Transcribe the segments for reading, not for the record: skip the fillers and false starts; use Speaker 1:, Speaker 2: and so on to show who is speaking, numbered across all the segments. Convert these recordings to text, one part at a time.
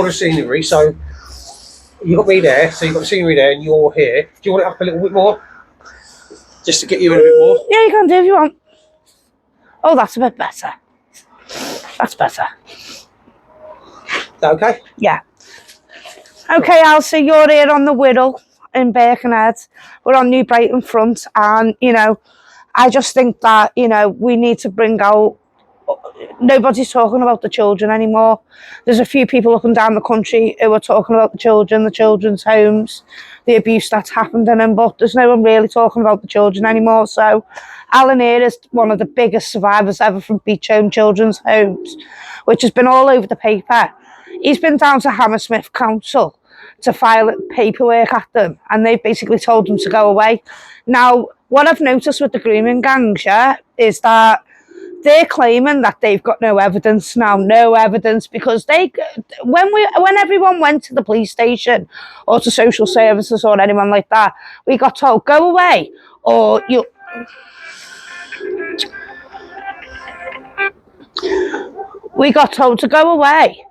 Speaker 1: the scenery, so you got me there, so you got the scenery there, and you're here. Do you want it up a little bit more, just to get you in a bit more?
Speaker 2: Yeah, you can do if you want. Oh, that's a bit better. That's better.
Speaker 1: Is that okay?
Speaker 2: Yeah. Okay, Elsie, you're here on the Wirral in Birkenhead. We're on New Brighton front, and I just think that we need to bring out. Nobody's talking about the children anymore. There's a few people up and down the country who are talking about the children, the children's homes, the abuse that's happened in them, but there's no one really talking about the children anymore. So Alan here is one of the biggest survivors ever from Beach Home Children's Homes, which has been all over the paper. He's been down to Hammersmith Council to file paperwork at them, and they've basically told them to go away. Now, what I've noticed with the grooming gangs, is that they're claiming that they've got no evidence now, because when everyone went to the police station or to social services or anyone like that, we got told, go away, or we got told to go away,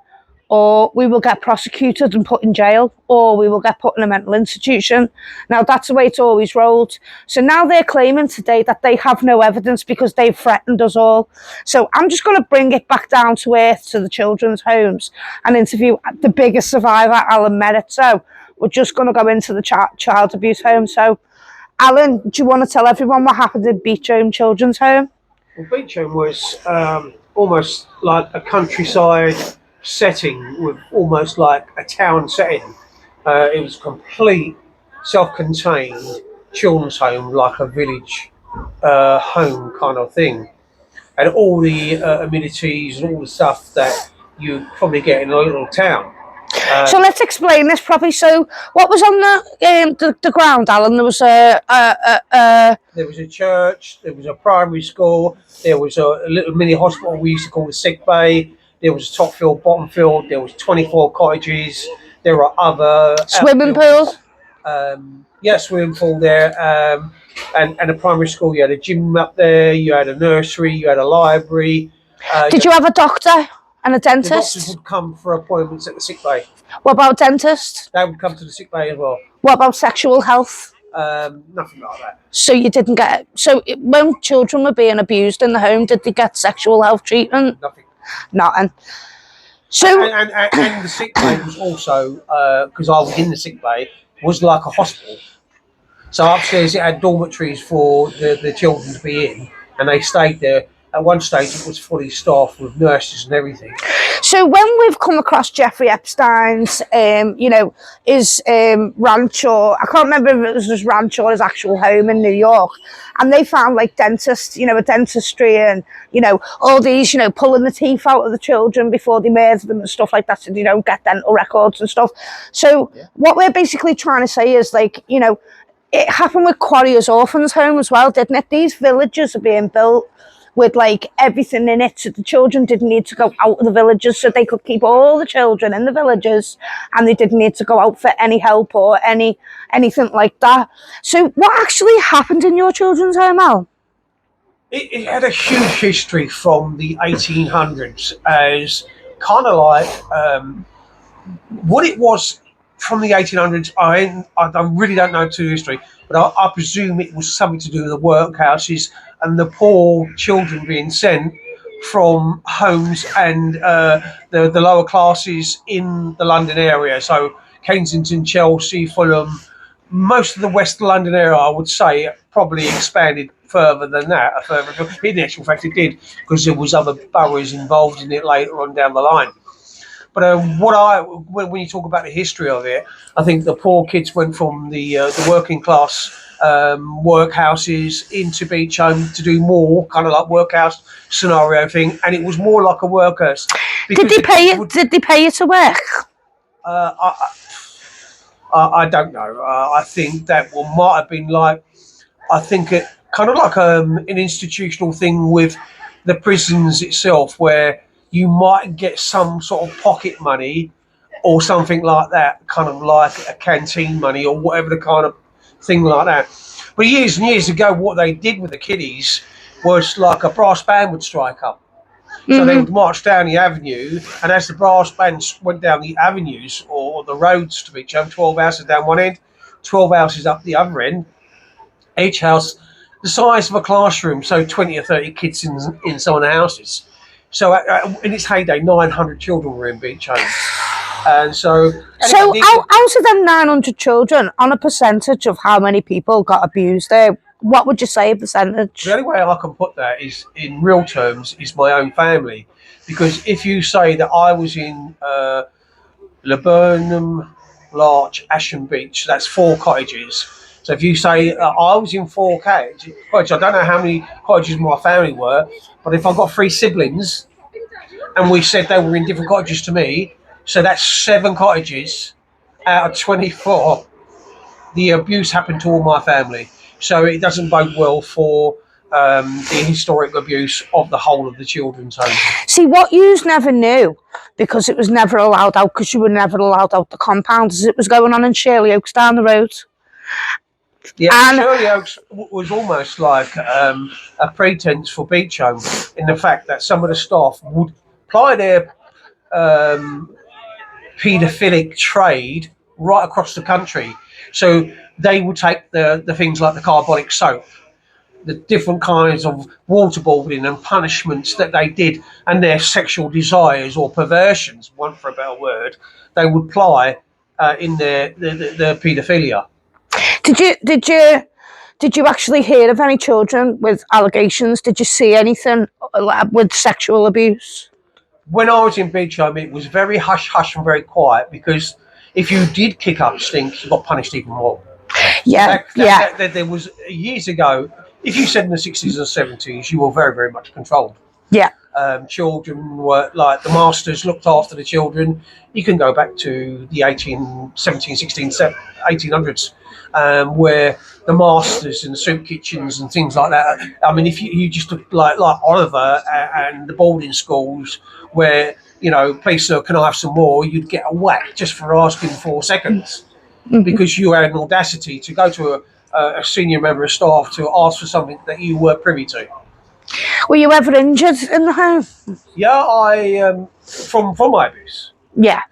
Speaker 2: or we will get prosecuted and put in jail, or we will get put in a mental institution. Now, that's the way it's always rolled. So now they're claiming today that they have no evidence because they've threatened us all. So I'm just going to bring it back down to earth to the children's homes and interview the biggest survivor, Alan Merritt. So we're just going to go into the child abuse home. So, Alan, do you want to tell everyone what happened in Beach Home Children's Home?
Speaker 1: Well, Beach Home was almost like a countryside setting with almost like a town setting. It was a complete self-contained children's home, like a village home kind of thing, and all the amenities and all the stuff that you probably get in a little town.
Speaker 2: So let's explain this properly. So what was on the ground, Alan? There was
Speaker 1: there was a church, there was a primary school, there was a little mini hospital we used to call the sick bay. There was a top field, bottom field. There was 24 cottages. There were other
Speaker 2: swimming pool.
Speaker 1: Swimming pool there, and a primary school. You had a gym up there. You had a nursery. You had a library.
Speaker 2: Did you have a doctor and a
Speaker 1: The
Speaker 2: dentist?
Speaker 1: doctors would come for appointments at the sick bay.
Speaker 2: What about dentist?
Speaker 1: They would come to the sick bay as well.
Speaker 2: What about sexual health?
Speaker 1: Nothing like that.
Speaker 2: So you didn't get. When children were being abused in the home, did they get sexual health treatment?
Speaker 1: Nothing.
Speaker 2: So
Speaker 1: and the sick bay was also, because I was in the sick bay, was like a hospital. So upstairs it had dormitories for the children to be in, and they stayed there. At one stage it was fully staffed with nurses and everything.
Speaker 2: So when we've come across Jeffrey Epstein's, his ranch, or I can't remember if it was his ranch or his actual home in New York, and they found like dentists, a dentistry, and all these, pulling the teeth out of the children before they murder them and stuff like that, so they don't get dental records and stuff. So what we're basically trying to say is it happened with Quarriers Orphans Home as well, didn't it? These villages are being built with like everything in it, so the children didn't need to go out of the villages, so they could keep all the children in the villages, and they didn't need to go out for any help or anything like that. So what actually happened in your children's home, Al?
Speaker 1: It had a huge history from the 1800s as kind of like what it was from the 1800s. I really don't know too history, but I presume it was something to do with the workhouses and the poor children being sent from homes and the lower classes in the London area. So Kensington, Chelsea, Fulham, most of the West London area, I would say, probably expanded further than that. In actual fact, it did, because there was other boroughs involved in it later on down the line. But when you talk about the history of it, I think the poor kids went from the working class workhouses into Beach Home to do more kind of like workhouse scenario thing, and it was more like a workhouse.
Speaker 2: Did they pay you to work?
Speaker 1: I don't know. I think that might have been like, I think it kind of like an institutional thing with the prisons itself, where you might get some sort of pocket money or something like that, kind of like a canteen money or whatever the kind of thing like that. But years and years ago, what they did with the kiddies was like a brass band would strike up, So they would march down the avenue, and as the brass bands went down the avenues or the roads to Beecham, 12 houses down one end, 12 houses up the other end, each house the size of a classroom, so 20 or 30 kids in some of the houses. So in its heyday, 900 children were in Beecham. And so
Speaker 2: out of them 900 children, on a percentage of how many people got abused there, what would you say a percentage?
Speaker 1: The only way I can put that is in real terms is my own family, because if you say that I was in Laburnum, Larch, Ashen Beach, that's 4 cottages. So if you say I was in 4 cottages, I don't know how many cottages my family were, but if I've got 3 siblings and we said they were in different cottages to me, so that's 7 cottages out of 24. The abuse happened to all my family. So it doesn't bode well for the historic abuse of the whole of the children's home.
Speaker 2: See, what yous never knew, because it was never allowed out, because you were never allowed out the compound, as it was going on in Shirley Oaks down the road.
Speaker 1: Yeah, and Shirley Oaks was almost like a pretense for Beecham, in the fact that some of the staff would ply their paedophilic trade right across the country. So they would take the things like the carbolic soap, the different kinds of waterboarding and punishments that they did, and their sexual desires or perversions, one for a better word, they would ply in their paedophilia.
Speaker 2: Did you actually hear of any children with allegations? Did you see anything with sexual abuse?
Speaker 1: When I was in Beecham, it was very hush-hush and very quiet, because if you did kick up stink, you got punished even more.
Speaker 2: Yeah,
Speaker 1: There was years ago, if you said in the 60s and 70s, you were very, very much controlled.
Speaker 2: Yeah.
Speaker 1: Children were like, the masters looked after the children. You can go back to the 1800s, where the masters and the soup kitchens and things like that. I mean, if you just look like Oliver and the boarding schools where, please sir, can I have some more? You'd get a whack just for asking 4 seconds, because you had an audacity to go to a senior member of staff to ask for something that you were privy to.
Speaker 2: Were you ever injured in the home?
Speaker 1: Yeah, from my abuse.
Speaker 2: Yeah.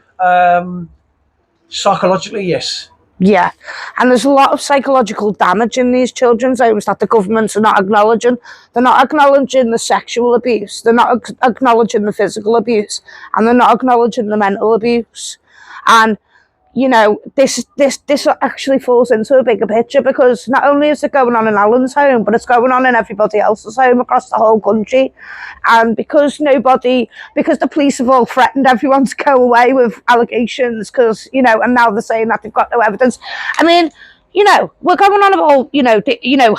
Speaker 1: Psychologically, yes.
Speaker 2: Yeah, and there's a lot of psychological damage in these children's homes that the governments are not acknowledging. They're not acknowledging the sexual abuse, they're not acknowledging the physical abuse, and they're not acknowledging the mental abuse. And this actually falls into a bigger picture, because not only is it going on in Alan's home, but it's going on in everybody else's home across the whole country. And because the police have all threatened everyone to go away with allegations, because and now they're saying that they've got no evidence. I mean, we're going on about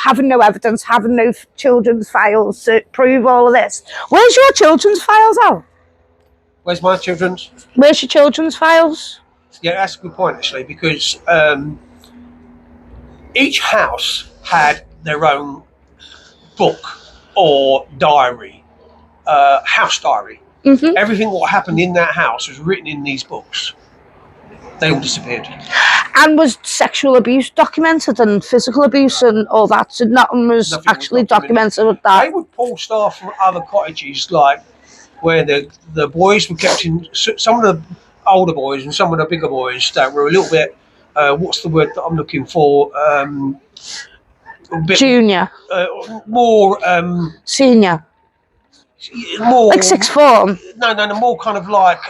Speaker 2: having no evidence, having no children's files to prove all of this. Where's your children's files out?
Speaker 1: Where's my children's?
Speaker 2: Where's your children's files?
Speaker 1: Yeah, that's a good point, actually, because each house had their own book or diary, house diary.
Speaker 2: Mm-hmm.
Speaker 1: Everything what happened in that house was written in these books. They all disappeared.
Speaker 2: And was sexual abuse documented, and physical abuse and all that? So nothing was actually documented with that.
Speaker 1: They would pull staff from other cottages, like where the boys were kept in. Some of the older boys and some of the bigger boys that were a little bit, what's the word that I'm looking for? A bit,
Speaker 2: junior.
Speaker 1: More.
Speaker 2: Senior.
Speaker 1: More.
Speaker 2: Like sixth form?
Speaker 1: No, more kind of like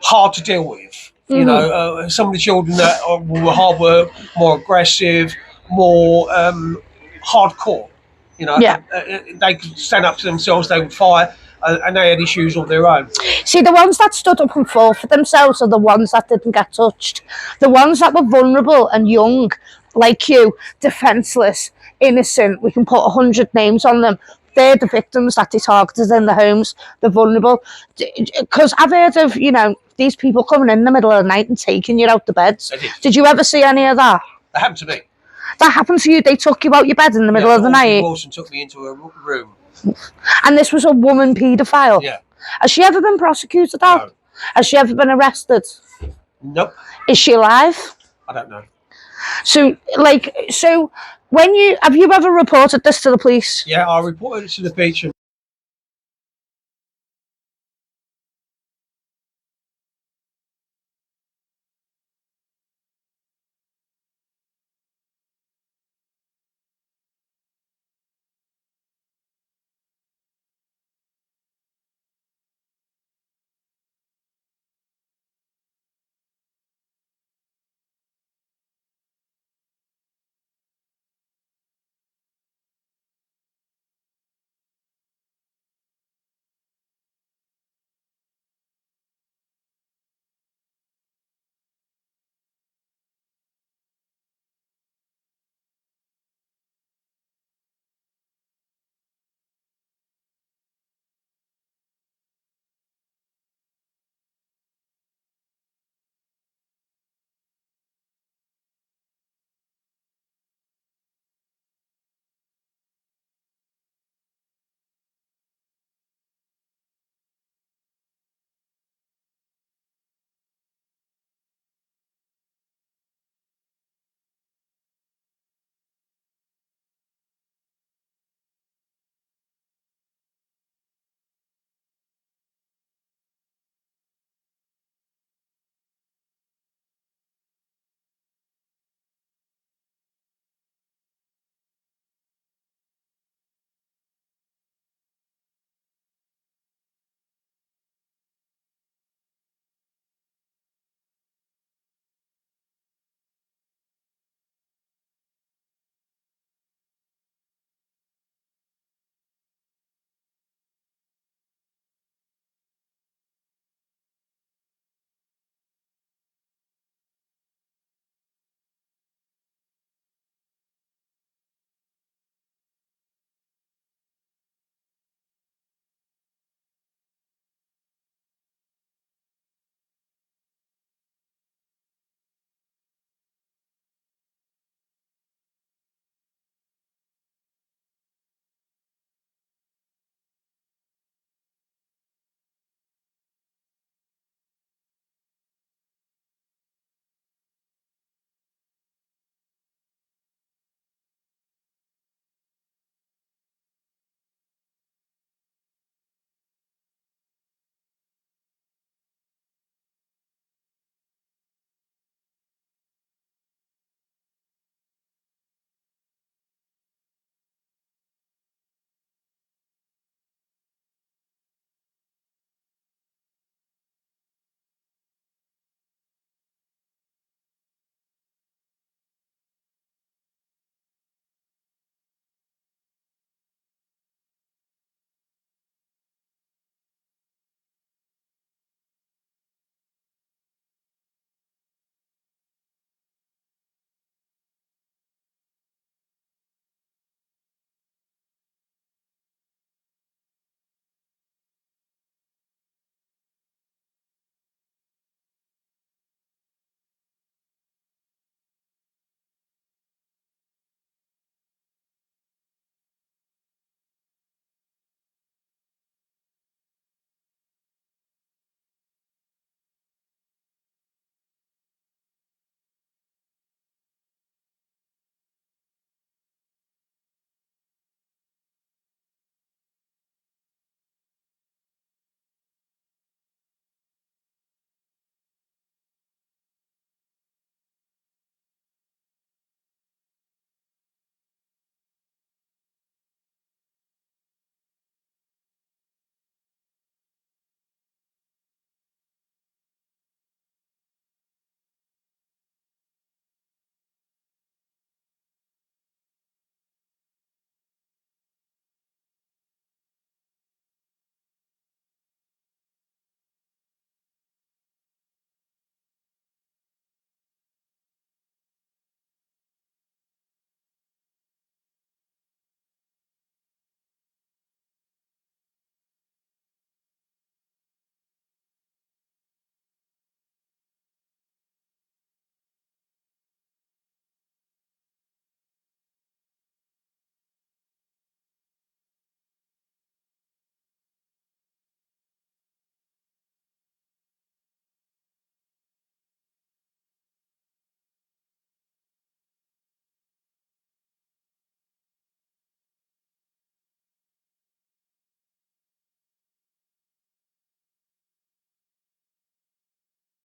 Speaker 1: hard to deal with. Mm-hmm. Some of the children that were hard work, more aggressive, more hardcore.
Speaker 2: Yeah.
Speaker 1: They could stand up to themselves, they would fight. And they had issues of their own.
Speaker 2: See, the ones that stood up and fought for themselves are the ones that didn't get touched. The ones that were vulnerable and young, like you, defenceless, innocent, we can put 100 names on them. They're the victims that they targeted in the homes, the vulnerable. Because I've heard of, these people coming in the middle of the night and taking you out the beds. Did you ever see any of that?
Speaker 1: That happened to me.
Speaker 2: That happened to you? They took you out your bed in the middle of the night?
Speaker 1: Wilson took me into a room.
Speaker 2: And this was a woman paedophile?
Speaker 1: Yeah.
Speaker 2: Has she ever been prosecuted out? No. Has she ever been arrested?
Speaker 1: Nope.
Speaker 2: Is she alive?
Speaker 1: I don't know.
Speaker 2: So have you ever reported this to the police?
Speaker 1: Yeah, I reported it to the Beecham